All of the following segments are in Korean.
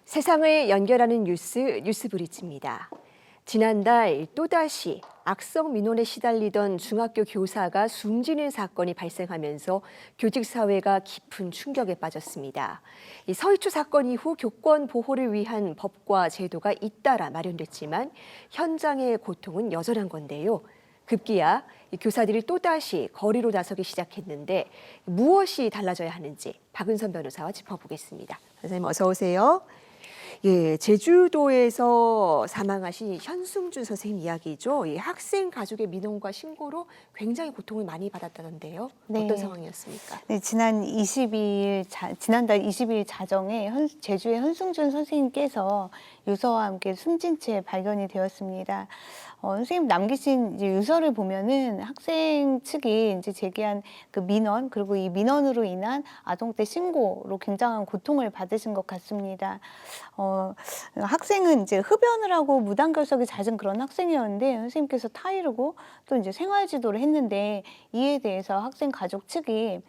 세상을 연결하는 뉴스브리지입니다. 지난달 또다시 악성 민원에 시달리던 중학교 교사가 숨지는 사건이 발생하면서 교직 사회가 깊은 충격에 빠졌습니다. 이 서희초 사건 이후 교권 보호를 위한 법과 제도가 잇따라 마련됐지만 현장의 고통은 여전한 건데요. 급기야 이 교사들이 또다시 거리로 나서기 시작했는데 무엇이 달라져야 하는지 박은선 변호사와 짚어보겠습니다. 선생님 어서 오세요. 예, 제주도에서 사망하신 현승준 선생님 이야기죠. 이 학생 가족의 민원과 신고로 굉장히 고통을 많이 받았다던데요. 네. 어떤 상황이었습니까? 네, 지난달 22일 자정에 제주의 현승준 선생님께서 유서와 함께 숨진 채 발견이 되었습니다. 선생님 남기신 이제 유서를 보면은 학생 측이 이제 제기한 그 민원, 그리고 이 민원으로 인한 아동학대 신고로 굉장한 고통을 받으신 것 같습니다. 학생은 이제 흡연을 하고 무단결석이 잦은 그런 학생이었는데 선생님께서 타이르고 또 이제 생활지도를 했는데 이에 대해서 학생 가족 측이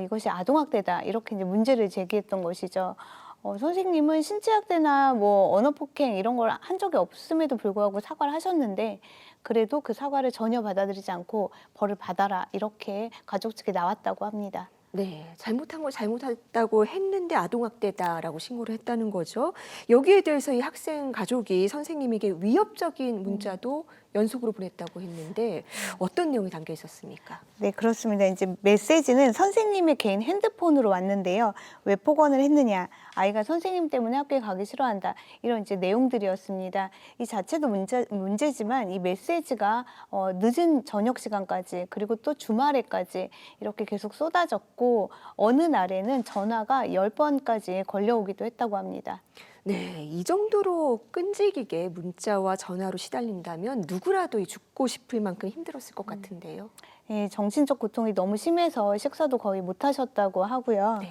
이것이 아동학대다 이렇게 이제 문제를 제기했던 것이죠. 선생님은 신체학대나 뭐 언어폭행 이런 걸 한 적이 없음에도 불구하고 사과를 하셨는데 그래도 그 사과를 전혀 받아들이지 않고 벌을 받아라 이렇게 가족 측에 나왔다고 합니다. 네, 잘못한 걸 잘못했다고 했는데 아동학대다라고 신고를 했다는 거죠. 여기에 대해서 이 학생 가족이 선생님에게 위협적인 문자도 연속으로 보냈다고 했는데 어떤 내용이 담겨 있었습니까? 네, 그렇습니다. 이제 메시지는 선생님의 개인 핸드폰으로 왔는데요. 왜 폭언을 했느냐? 아이가 선생님 때문에 학교에 가기 싫어한다. 이런 이제 내용들이었습니다. 이 자체도 문제지만 이 메시지가 늦은 저녁 시간까지 그리고 또 주말에까지 이렇게 계속 쏟아졌고 어느 날에는 전화가 10번까지 걸려오기도 했다고 합니다. 네, 이 정도로 끈질기게 문자와 전화로 시달린다면 누구라도 이 죽고 싶을 만큼 힘들었을 것 같은데요. 예, 정신적 고통이 너무 심해서 식사도 거의 못 하셨다고 하고요. 네.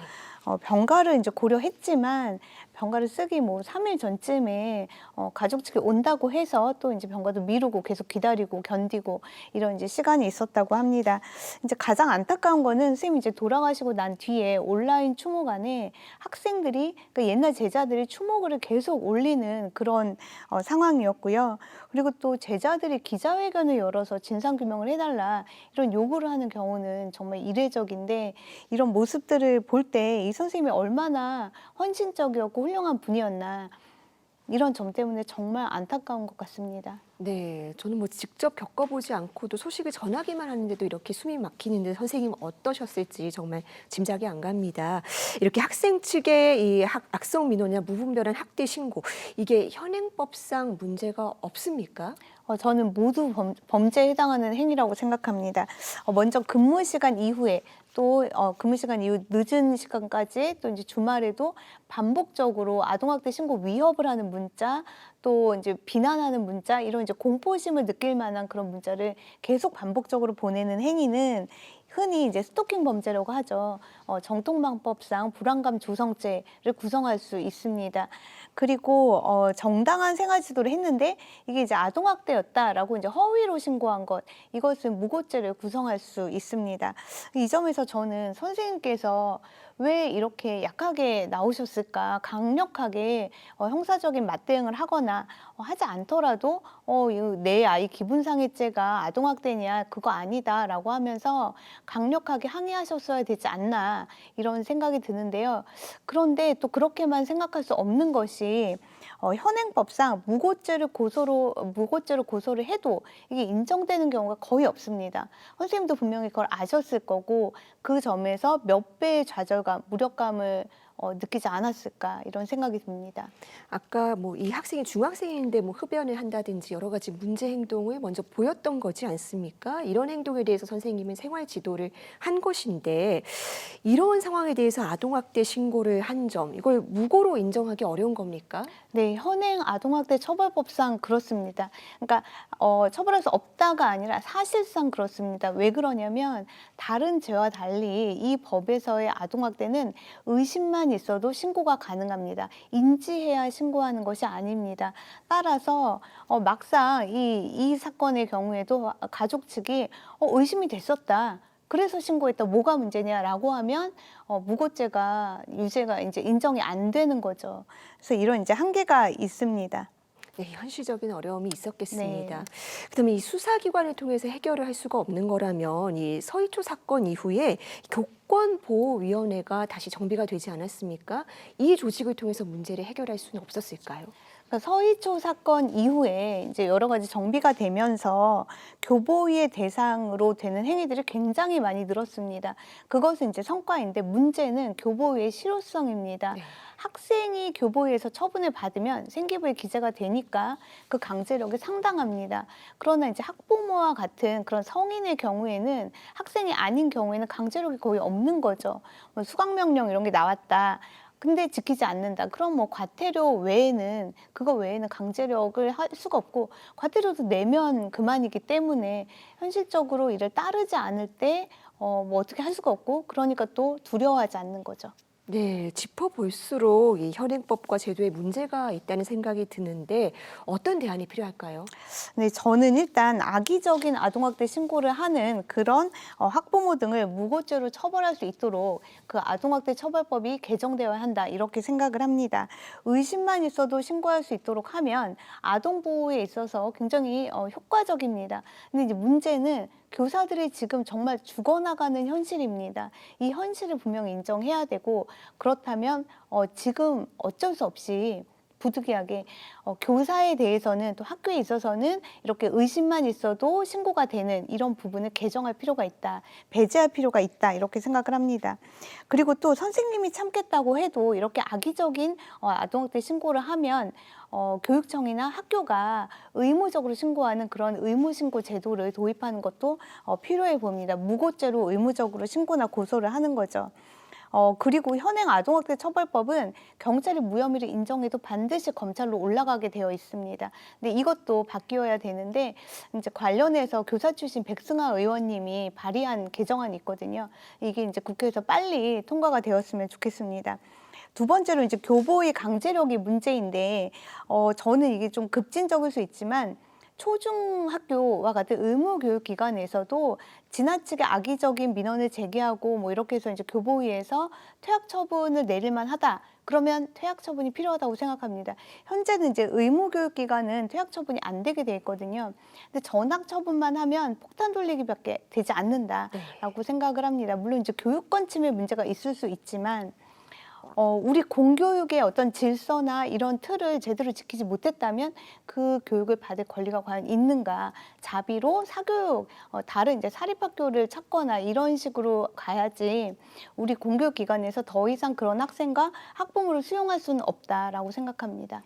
병가를 이제 고려했지만 병가를 쓰기 뭐 3일 전쯤에 가족 측이 온다고 해서 또 이제 병가도 미루고 계속 기다리고 견디고 이런 이제 시간이 있었다고 합니다. 이제 가장 안타까운 거는 선생님이 이제 돌아가시고 난 뒤에 온라인 추모관에 학생들이 그 옛날 제자들이 추모글을 계속 올리는 그런 상황이었고요. 그리고 또 제자들이 기자회견을 열어서 진상규명을 해달라 이런 요구를 하는 경우는 정말 이례적인데 이런 모습들을 볼 때 이 선생님이 얼마나 헌신적이었고 훌륭한 분이었나 이런 점 때문에 정말 안타까운 것 같습니다. 네, 저는 뭐 직접 겪어보지 않고도 소식을 전하기만 하는데도 이렇게 숨이 막히는데 선생님 어떠셨을지 정말 짐작이 안 갑니다. 이렇게 학생 측의 이 악성 민원이나 무분별한 학대 신고, 이게 현행법상 문제가 없습니까? 저는 모두 범죄에 해당하는 행위라고 생각합니다. 먼저 근무 시간 이후에 또 근무 시간 이후 늦은 시간까지 또 이제 주말에도 반복적으로 아동학대 신고 위협을 하는 문자 또 이제 비난하는 문자 이런 이제 공포심을 느낄 만한 그런 문자를 계속 반복적으로 보내는 행위는 흔히 이제 스토킹 범죄라고 하죠. 정통망법상 불안감 조성죄를 구성할 수 있습니다. 그리고 정당한 생활 지도를 했는데 이게 이제 아동학대였다라고 이제 허위로 신고한 것 이것은 무고죄를 구성할 수 있습니다. 이 점에서 저는 선생님께서 왜 이렇게 약하게 나오셨을까? 강력하게 형사적인 맞대응을 하거나 하지 않더라도 내 아이 기분상해죄가 아동학대냐 그거 아니다라고 하면서 강력하게 항의하셨어야 되지 않나 이런 생각이 드는데요. 그런데 또 그렇게만 생각할 수 없는 것이 현행법상 무고죄를 고소를 해도 이게 인정되는 경우가 거의 없습니다. 선생님도 분명히 그걸 아셨을 거고 그 점에서 몇 배의 좌절감, 무력감을 느끼지 않았을까 이런 생각이 듭니다. 아까 뭐 이 학생이 중학생인데 뭐 흡연을 한다든지 여러 가지 문제 행동을 먼저 보였던 거지 않습니까? 이런 행동에 대해서 선생님은 생활 지도를 한 것인데 이런 상황에 대해서 아동학대 신고를 한 점, 이걸 무고로 인정하기 어려운 겁니까? 네, 현행 아동학대 처벌법상 그렇습니다. 그러니까 처벌할 수 없다가 아니라 사실상 그렇습니다. 왜 그러냐면 다른 죄와 달리 이 법에서의 아동학대는 의심만 있어도 신고가 가능합니다. 인지해야 신고하는 것이 아닙니다. 따라서 막상 이 사건의 경우에도 가족 측이 의심이 됐었다. 그래서 신고했다. 뭐가 문제냐라고 하면 무고죄가 유죄가 이제 인정이 안 되는 거죠. 그래서 이런 이제 한계가 있습니다. 네, 현실적인 어려움이 있었겠습니다. 네. 그다음에 이 수사기관을 통해서 해결을 할 수가 없는 거라면 이 서희초 사건 이후에 교권보호위원회가 다시 정비가 되지 않았습니까? 이 조직을 통해서 문제를 해결할 수는 없었을까요? 그러니까 서희초 사건 이후에 이제 여러 가지 정비가 되면서 교보위의 대상으로 되는 행위들이 굉장히 많이 늘었습니다. 그것은 이제 성과인데 문제는 교보위의 실효성입니다. 네. 학생이 교보위에서 처분을 받으면 생기부에 기재가 되니까 그 강제력이 상당합니다. 그러나 이제 학부모와 같은 그런 성인의 경우에는 학생이 아닌 경우에는 강제력이 거의 없는 거죠. 뭐 수강명령 이런 게 나왔다. 근데 지키지 않는다. 그럼 뭐 과태료 외에는 그거 외에는 강제력을 할 수가 없고 과태료도 내면 그만이기 때문에 현실적으로 이를 따르지 않을 때 뭐 어떻게 할 수가 없고 그러니까 또 두려워하지 않는 거죠. 네, 짚어볼수록 이 현행법과 제도에 문제가 있다는 생각이 드는데 어떤 대안이 필요할까요? 네, 저는 일단 악의적인 아동학대 신고를 하는 그런 학부모 등을 무고죄로 처벌할 수 있도록 그 아동학대 처벌법이 개정되어야 한다 이렇게 생각을 합니다. 의심만 있어도 신고할 수 있도록 하면 아동 보호에 있어서 굉장히 효과적입니다. 근데 이제 문제는 교사들이 지금 정말 죽어나가는 현실입니다. 이 현실을 분명히 인정해야 되고 그렇다면 지금 어쩔 수 없이 부득이하게 교사에 대해서는 또 학교에 있어서는 이렇게 의심만 있어도 신고가 되는 이런 부분을 개정할 필요가 있다. 배제할 필요가 있다. 이렇게 생각을 합니다. 그리고 또 선생님이 참겠다고 해도 이렇게 악의적인 아동학대 신고를 하면 교육청이나 학교가 의무적으로 신고하는 그런 의무신고 제도를 도입하는 것도 필요해 보입니다. 무고죄로 의무적으로 신고나 고소를 하는 거죠. 그리고 현행 아동학대 처벌법은 경찰이 무혐의를 인정해도 반드시 검찰로 올라가게 되어 있습니다. 근데 이것도 바뀌어야 되는데 이제 관련해서 교사 출신 백승하 의원님이 발의한 개정안이 있거든요. 이게 이제 국회에서 빨리 통과가 되었으면 좋겠습니다. 두 번째로 이제 교보의 강제력이 문제인데 저는 이게 좀 급진적일 수 있지만 초중학교와 같은 의무교육기관에서도 지나치게 악의적인 민원을 제기하고 뭐 이렇게 해서 이제 교보위에서 퇴학 처분을 내릴 만하다. 그러면 퇴학 처분이 필요하다고 생각합니다. 현재는 이제 의무교육기관은 퇴학 처분이 안 되게 돼 있거든요. 근데 전학 처분만 하면 폭탄 돌리기밖에 되지 않는다라고 생각을 합니다. 물론 이제 교육권 침해 문제가 있을 수 있지만 우리 공교육의 어떤 질서나 이런 틀을 제대로 지키지 못했다면 그 교육을 받을 권리가 과연 있는가? 자비로 사교육, 다른 이제 사립학교를 찾거나 이런 식으로 가야지 우리 공교육기관에서 더 이상 그런 학생과 학부모를 수용할 수는 없다라고 생각합니다.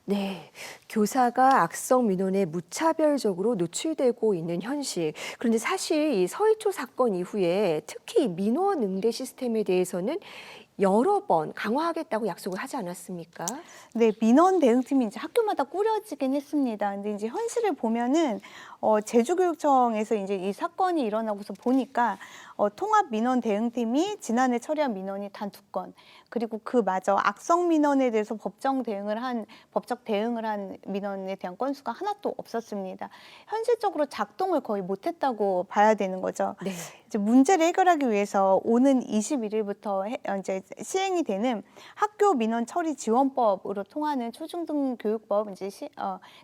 네, 교사가 악성 민원에 무차별적으로 노출되고 있는 현실. 그런데 사실 이 서희초 사건 이후에 특히 이 민원 응대 시스템에 대해서는 여러 번 강화하겠다고 약속을 하지 않았습니까? 네, 민원 대응팀이 이제 학교마다 꾸려지긴 했습니다. 근데 이제 현실을 보면은 제주교육청에서 이제 이 사건이 일어나고서 보니까 통합 민원 대응팀이 지난해 처리한 민원이 단 2건, 그리고 그마저 악성 민원에 대해서 법적 대응을 한 민원에 대한 건수가 하나도 없었습니다. 현실적으로 작동을 거의 못했다고 봐야 되는 거죠. 네. 이제 문제를 해결하기 위해서 오는 21일부터 이제 시행이 되는 학교 민원 처리 지원법으로 통하는 초중등교육법 이제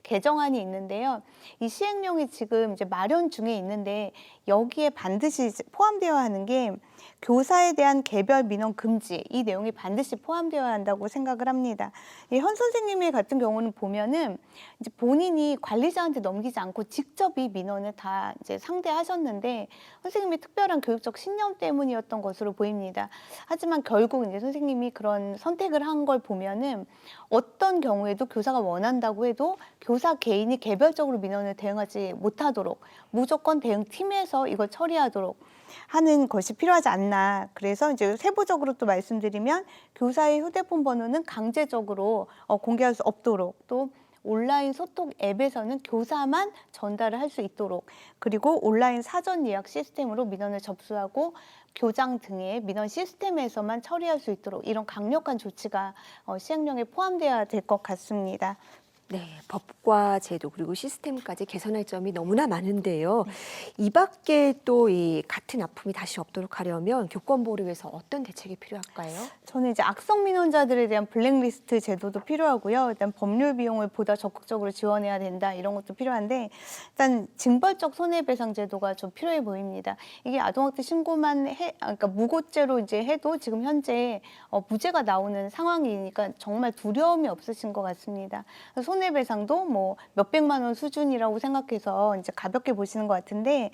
개정안이 있는데요. 이 시행령이 지금 이제 마련 중에 있는데 여기에 반드시 포함되어야 하는 게 교사에 대한 개별 민원 금지, 이 내용이 반드시 포함되어야 한다고 생각을 합니다. 이 현 선생님의 같은 경우는 보면은 이제 본인이 관리자한테 넘기지 않고 직접 이 민원을 다 이제 상대하셨는데 선생님이 특별한 교육적 신념 때문이었던 것으로 보입니다. 하지만 결국 이제 선생님이 그런 선택을 한 걸 보면은 어떤 경우에도 교사가 원한다고 해도 교사 개인이 개별적으로 민원을 대응하지 못하도록 무조건 대응팀에서 이걸 처리하도록 하는 것이 필요하지 않나. 그래서 이제 세부적으로 또 말씀드리면 교사의 휴대폰 번호는 강제적으로 공개할 수 없도록, 또 온라인 소통 앱에서는 교사만 전달을 할 수 있도록, 그리고 온라인 사전 예약 시스템으로 민원을 접수하고 교장 등의 민원 시스템에서만 처리할 수 있도록 이런 강력한 조치가 시행령에 포함되어야 될 것 같습니다. 네, 법과 제도 그리고 시스템까지 개선할 점이 너무나 많은데요. 이 밖에 또 이 같은 아픔이 다시 없도록 하려면 교권보호를 위해서 어떤 대책이 필요할까요? 저는 이제 악성 민원자들에 대한 블랙리스트 제도도 필요하고요. 일단 법률 비용을 보다 적극적으로 지원해야 된다 이런 것도 필요한데 일단 징벌적 손해배상 제도가 좀 필요해 보입니다. 이게 아동학대 신고만 그러니까 무고죄로 이제 해도 지금 현재 무죄가 나오는 상황이니까 정말 두려움이 없으신 것 같습니다. 손해배상도 뭐 몇백만 원 수준이라고 생각해서 이제 가볍게 보시는 것 같은데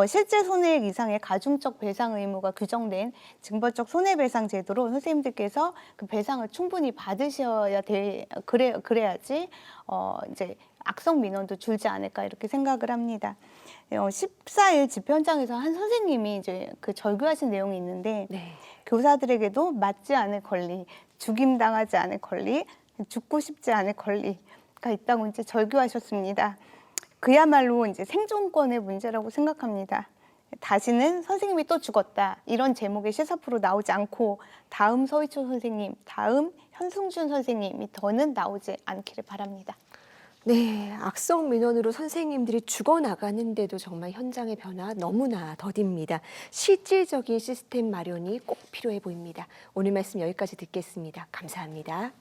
실제 손해액 이상의 가중적 배상 의무가 규정된 징벌적 손해배상 제도로 선생님들께서 그 배상을 충분히 받으셔야 그래야지 이제 악성 민원도 줄지 않을까 이렇게 생각을 합니다. 14일 집회 현장에서 한 선생님이 이제 그 절규하신 내용이 있는데 네. 교사들에게도 맞지 않을 권리, 죽임당하지 않을 권리, 죽고 싶지 않을 권리가 있다고 이제 절규하셨습니다. 그야말로 이제 생존권의 문제라고 생각합니다. 다시는 선생님이 또 죽었다 이런 제목의 시사 프로 나오지 않고 다음 서희초 선생님, 다음 현승준 선생님이 더는 나오지 않기를 바랍니다. 네, 악성 민원으로 선생님들이 죽어나가는데도 정말 현장의 변화 너무나 더딥니다. 실질적인 시스템 마련이 꼭 필요해 보입니다. 오늘 말씀 여기까지 듣겠습니다. 감사합니다.